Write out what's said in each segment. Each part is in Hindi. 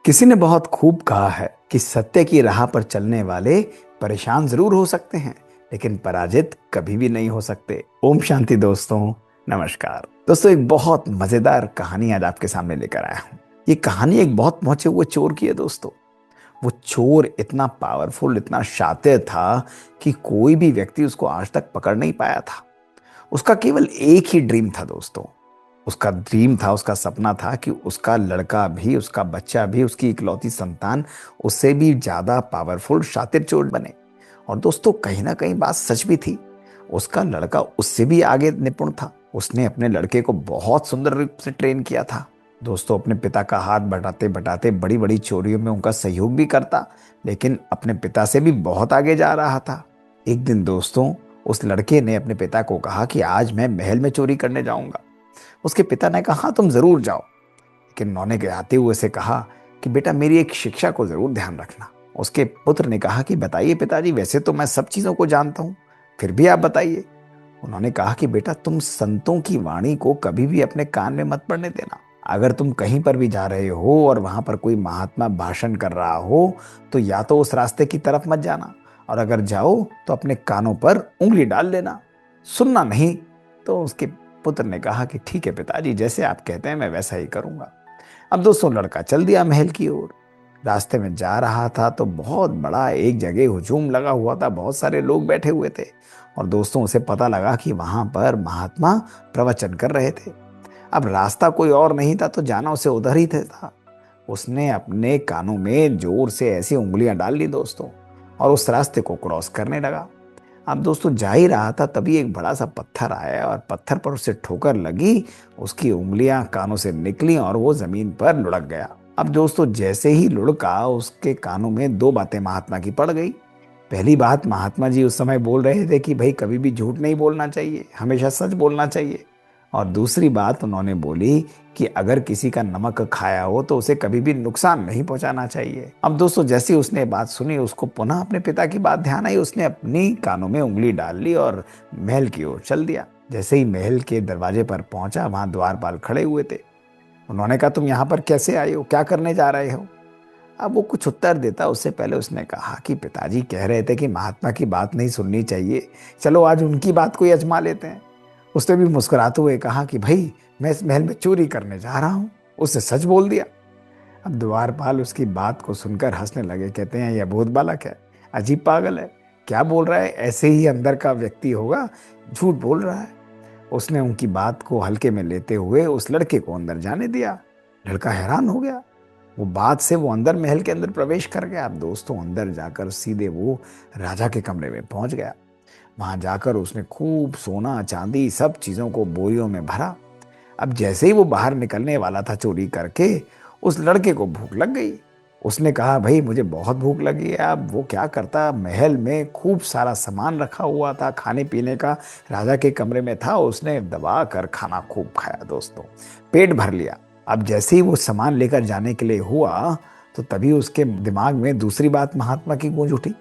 किसी ने बहुत खूब कहा है कि सत्य की राह पर चलने वाले परेशान जरूर हो सकते हैं, लेकिन पराजित कभी भी नहीं हो सकते। ओम शांति दोस्तों, नमस्कार। दोस्तों, एक बहुत मजेदार कहानी आज आपके सामने लेकर आया हूँ। ये कहानी एक बहुत पहुंचे हुए चोर की है दोस्तों। वो चोर इतना पावरफुल, इतना शातिर था कि कोई भी व्यक्ति उसको आज तक पकड़ नहीं पाया था। उसका केवल एक ही ड्रीम था दोस्तों। उसका ड्रीम था, उसका सपना था कि उसका लड़का भी, उसका बच्चा भी, उसकी इकलौती संतान उससे भी ज्यादा पावरफुल शातिर चोर बने। और दोस्तों, कहीं ना कहीं बात सच भी थी। उसका लड़का उससे भी आगे निपुण था। उसने अपने लड़के को बहुत सुंदर रूप से ट्रेन किया था दोस्तों। अपने पिता का हाथ बटाते बटाते बड़ी बड़ी चोरियों में उनका सहयोग भी करता, लेकिन अपने पिता से भी बहुत आगे जा रहा था। एक दिन दोस्तों, उस लड़के ने अपने पिता को कहा कि आज मैं महल में चोरी करने जाऊंगा। उसके पिता ने कहा, हाँ तुम जरूर जाओ। लेकिन उन्होंने आते हुए से कहा कि बेटा, मेरी एक शिक्षा को जरूर ध्यान रखना। उसके पुत्र ने कहा कि बताइए पिताजी, वैसे तो मैं सब चीजों को जानता हूँ, फिर भी आप बताइए। उन्होंने कहा कि बेटा, तुम संतों की वाणी को कभी भी अपने कान में मत पड़ने देना। अगर तुम कहीं पर भी जा रहे हो और वहां पर कोई महात्मा भाषण कर रहा हो, तो या तो उस रास्ते की तरफ मत जाना, और अगर जाओ तो अपने कानों पर उंगली डाल लेना, सुनना नहीं। तो उसके पुत्र ने कहा कि ठीक है पिताजी, जैसे आप कहते हैं मैं वैसा ही करूंगा। अब दोस्तों, लड़का चल दिया महल की ओर। रास्ते में जा रहा था तो बहुत बड़ा एक जगह हुजूम लगा हुआ था, बहुत सारे लोग बैठे हुए थे। और दोस्तों, उसे पता लगा कि वहां पर महात्मा प्रवचन कर रहे थे। अब रास्ता कोई और नहीं था तो जाना उसे उधर ही था। उसने अपने कानों में जोर से ऐसी उंगलियां डाल ली दोस्तों, और उस रास्ते को क्रॉस करने लगा। अब दोस्तों, जा ही रहा था तभी एक बड़ा सा पत्थर आया और पत्थर पर उसे ठोकर लगी। उसकी उंगलियां कानों से निकली और वो जमीन पर लुढ़क गया। अब दोस्तों, जैसे ही लुढ़का, उसके कानों में दो बातें महात्मा की पड़ गई। पहली बात, महात्मा जी उस समय बोल रहे थे कि भाई कभी भी झूठ नहीं बोलना चाहिए, हमेशा सच बोलना चाहिए। और दूसरी बात उन्होंने बोली कि अगर किसी का नमक खाया हो तो उसे कभी भी नुकसान नहीं पहुंचाना चाहिए। अब दोस्तों, जैसे ही उसने बात सुनी, उसको पुनः अपने पिता की बात ध्यान आई। उसने अपनी कानों में उंगली डाल ली और महल की ओर चल दिया। जैसे ही महल के दरवाजे पर पहुंचा, वहां द्वारपाल खड़े हुए थे। उन्होंने कहा, तुम यहाँ पर कैसे आए हो, क्या करने जा रहे हो? अब वो कुछ उत्तर देता उससे पहले उसने कहा कि पिताजी कह रहे थे कि महात्मा की बात नहीं सुननी चाहिए, चलो आज उनकी बात को ही अजमा लेते हैं। उसने भी मुस्कुराते हुए कहा कि भाई, मैं इस महल में चोरी करने जा रहा हूं। उसने सच बोल दिया। अब द्वारपाल उसकी बात को सुनकर हंसने लगे। कहते हैं, यह भूत बालक है, अजीब पागल है, क्या बोल रहा है, ऐसे ही अंदर का व्यक्ति होगा, झूठ बोल रहा है। उसने उनकी बात को हल्के में लेते हुए उस लड़के को अंदर जाने दिया। लड़का हैरान हो गया। वो बात से वो अंदर महल के अंदर प्रवेश कर गया। अब दोस्तों, अंदर जाकर सीधे वो राजा के कमरे में पहुंच गया। वहां जाकर उसने खूब सोना चांदी सब चीजों को बोरियों में भरा। अब जैसे ही वो बाहर निकलने वाला था चोरी करके, उस लड़के को भूख लग गई। उसने कहा, भाई मुझे बहुत भूख लगी है। अब वो क्या करता, महल में खूब सारा सामान रखा हुआ था खाने पीने का, राजा के कमरे में था। उसने दबा कर खाना खूब खाया दोस्तों, पेट भर लिया। अब जैसे ही वो सामान लेकर जाने के लिए हुआ, तो तभी उसके दिमाग में दूसरी बात महात्मा की गूंज उठी।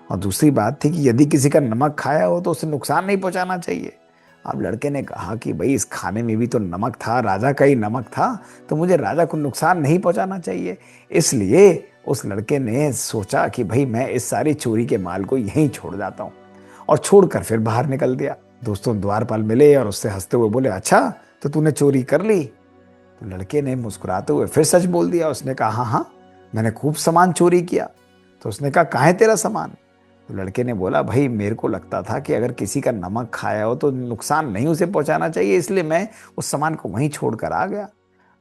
और दूसरी बात थी कि यदि किसी का नमक खाया हो तो उसे नुकसान नहीं पहुंचाना चाहिए। अब लड़के ने कहा कि भाई, इस खाने में भी तो नमक था, राजा का ही नमक था, तो मुझे राजा को नुकसान नहीं पहुंचाना चाहिए। इसलिए उस लड़के ने सोचा कि भाई, मैं इस सारी चोरी के माल को यहीं छोड़ जाता हूँ, और छोड़कर फिर बाहर निकल दिया। दोस्तों, द्वारपाल मिले और उससे हंसते हुए बोले, अच्छा तो तूने चोरी कर ली? तो लड़के ने मुस्कुराते हुए फिर सच बोल दिया। उसने कहा, हाँ हाँ, मैंने खूब सामान चोरी किया। तो उसने कहा, कहाँ है तेरा सामान? तो लड़के ने बोला, भाई मेरे को लगता था कि अगर किसी का नमक खाया हो तो नुकसान नहीं उसे पहुंचाना चाहिए, इसलिए मैं उस सामान को वहीं छोड़कर आ गया।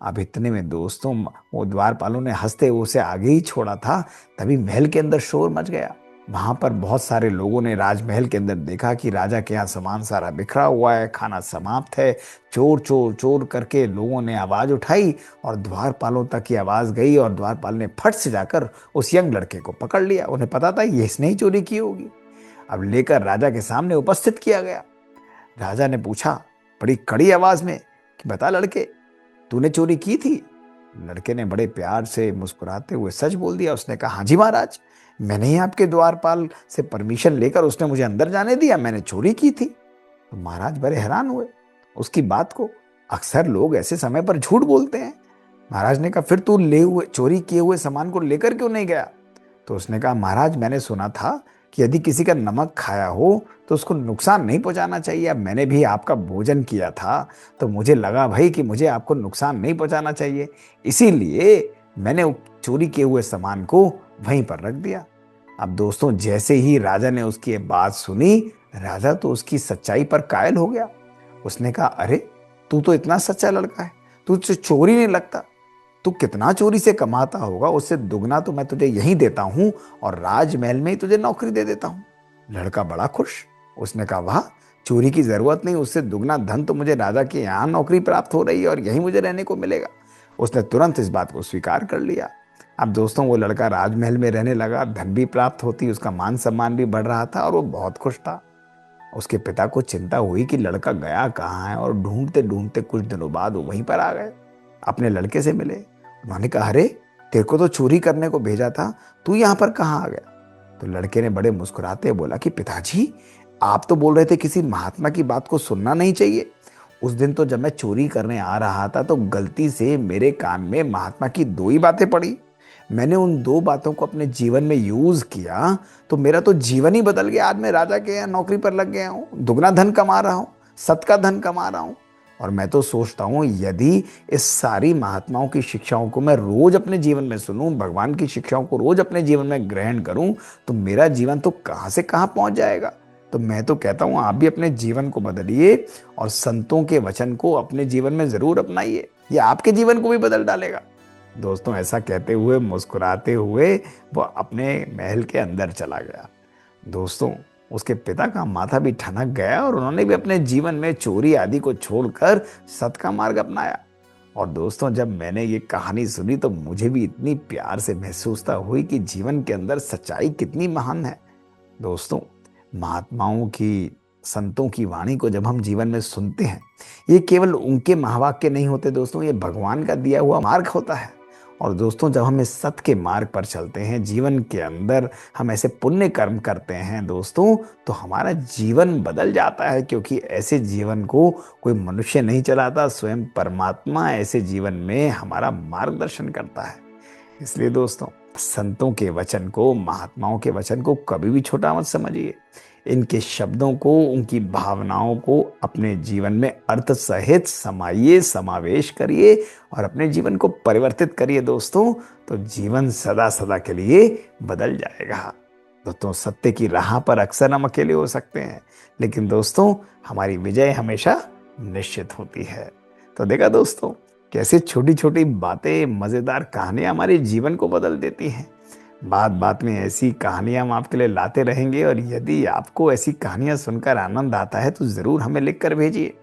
अब इतने में दोस्तों, वो द्वारपालों ने हंसते हुए उसे आगे ही छोड़ा था, तभी महल के अंदर शोर मच गया। वहां पर बहुत सारे लोगों ने राजमहल के अंदर देखा कि राजा के यहाँ सामान सारा बिखरा हुआ है, खाना समाप्त है। चोर चोर चोर करके लोगों ने आवाज उठाई और द्वारपालों तक की आवाज गई, और द्वारपाल ने फट से जाकर उस यंग लड़के को पकड़ लिया। उन्हें पता था ये इसने ही चोरी की होगी। अब लेकर राजा के सामने उपस्थित किया गया। राजा ने पूछा बड़ी कड़ी आवाज में कि बता लड़के, तूने चोरी की थी? लड़के ने बड़े प्यार से मुस्कुराते हुए सच बोल दिया। उसने कहा, हाँ जी महाराज, मैंने ही आपके द्वारपाल से परमिशन लेकर उसने मुझे अंदर जाने दिया, मैंने चोरी की थी। तो महाराज बड़े हैरान हुए उसकी बात को। अक्सर लोग ऐसे समय पर झूठ बोलते हैं। महाराज ने कहा फिर तू ले हुए चोरी किए हुए सामान को लेकर क्यों नहीं गया? तो उसने कहा महाराज मैंने सुना था कि यदि किसी का नमक खाया हो तो उसको नुकसान नहीं पहुंचाना चाहिए। अब मैंने भी आपका भोजन किया था तो मुझे लगा भाई कि मुझे आपको नुकसान नहीं पहुंचाना चाहिए, इसीलिए मैंने चोरी किए हुए सामान को वहीं पर रख दिया। अब दोस्तों जैसे ही राजा ने उसकी ये बात सुनी, राजा तो उसकी सच्चाई पर कायल हो गया। उसने कहा अरे तू तो इतना सच्चा लड़का है, तुझसे चोरी नहीं लगता, तू कितना चोरी से कमाता होगा, उससे दुगना तो मैं तुझे यहीं देता हूं और राजमहल में ही तुझे नौकरी दे देता हूं। लड़का बड़ा खुश। उसने कहा वाह, चोरी की जरूरत नहीं, उससे दुगना धन तो मुझे राजा के यहाँ नौकरी प्राप्त हो रही है और यहीं मुझे रहने को मिलेगा। उसने तुरंत इस बात को स्वीकार कर लिया। अब दोस्तों वो लड़का राजमहल में रहने लगा, धन भी प्राप्त होती, उसका मान सम्मान भी बढ़ रहा था और वो बहुत खुश था। उसके पिता को चिंता हुई कि लड़का गया कहाँ है, और ढूंढते ढूंढते कुछ दिनों बाद वो वहीं पर आ गए, अपने लड़के से मिले। उन्होंने कहा अरे तेरे को तो चोरी करने को भेजा था, तू यहाँ पर कहाँ आ गया? तो लड़के ने बड़े मुस्कुराते बोला कि पिताजी आप तो बोल रहे थे किसी महात्मा की बात को सुनना नहीं चाहिए। उस दिन तो जब मैं चोरी करने आ रहा था तो गलती से मेरे कान में महात्मा की दो ही बातें पड़ी। मैंने उन दो बातों को अपने जीवन में यूज किया तो मेरा तो जीवन ही बदल गया। आज मैं राजा के यहाँ नौकरी पर लग गया हूँ, दुगना धन कमा रहा हूँ, सत का धन कमा रहा हूँ। और मैं तो सोचता हूँ यदि इस सारी महात्माओं की शिक्षाओं को मैं रोज अपने जीवन में सुनूं, भगवान की शिक्षाओं को रोज अपने जीवन में ग्रहण करूं, तो मेरा जीवन तो कहाँ से कहाँ पहुंच जाएगा। तो मैं तो कहता हूं आप भी अपने जीवन को बदलिए और संतों के वचन को अपने जीवन में जरूर अपनाइए, ये आपके जीवन को भी बदल डालेगा। दोस्तों ऐसा कहते हुए मुस्कुराते हुए वो अपने महल के अंदर चला गया। दोस्तों उसके पिता का माथा भी ठनक गया और उन्होंने भी अपने जीवन में चोरी आदि को छोड़कर सत का मार्ग अपनाया। और दोस्तों जब मैंने ये कहानी सुनी तो मुझे भी इतनी प्यार से महसूसता हुई कि जीवन के अंदर सच्चाई कितनी महान है। दोस्तों महात्माओं की, संतों की वाणी को जब हम जीवन में सुनते हैं, ये केवल उनके महावाक्य नहीं होते दोस्तों, ये भगवान का दिया हुआ मार्ग होता है। और दोस्तों जब हम इस सत्य के मार्ग पर चलते हैं, जीवन के अंदर हम ऐसे पुण्य कर्म करते हैं दोस्तों, तो हमारा जीवन बदल जाता है, क्योंकि ऐसे जीवन को कोई मनुष्य नहीं चलाता, स्वयं परमात्मा ऐसे जीवन में हमारा मार्गदर्शन करता है। इसलिए दोस्तों संतों के वचन को, महात्माओं के वचन को कभी भी छोटा मत समझिए। इनके शब्दों को, उनकी भावनाओं को अपने जीवन में अर्थ सहित समाइए, समावेश करिए और अपने जीवन को परिवर्तित करिए दोस्तों, तो जीवन सदा सदा के लिए बदल जाएगा। दोस्तों सत्य की राह पर अक्सर हम अकेले हो सकते हैं, लेकिन दोस्तों हमारी विजय हमेशा निश्चित होती है। तो देखा दोस्तों कैसे छोटी छोटी बातें, मजेदार कहानियां हमारे जीवन को बदल देती हैं। बात बात में ऐसी कहानियां हम आपके लिए लाते रहेंगे, और यदि आपको ऐसी कहानियां सुनकर आनंद आता है तो जरूर हमें लिख कर भेजिए।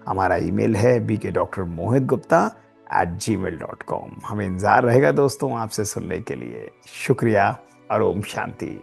हमारा ईमेल है bkmohitgupta@gmail.com। हमें इंतजार रहेगा दोस्तों आपसे सुनने के लिए। शुक्रिया और ओम शांति।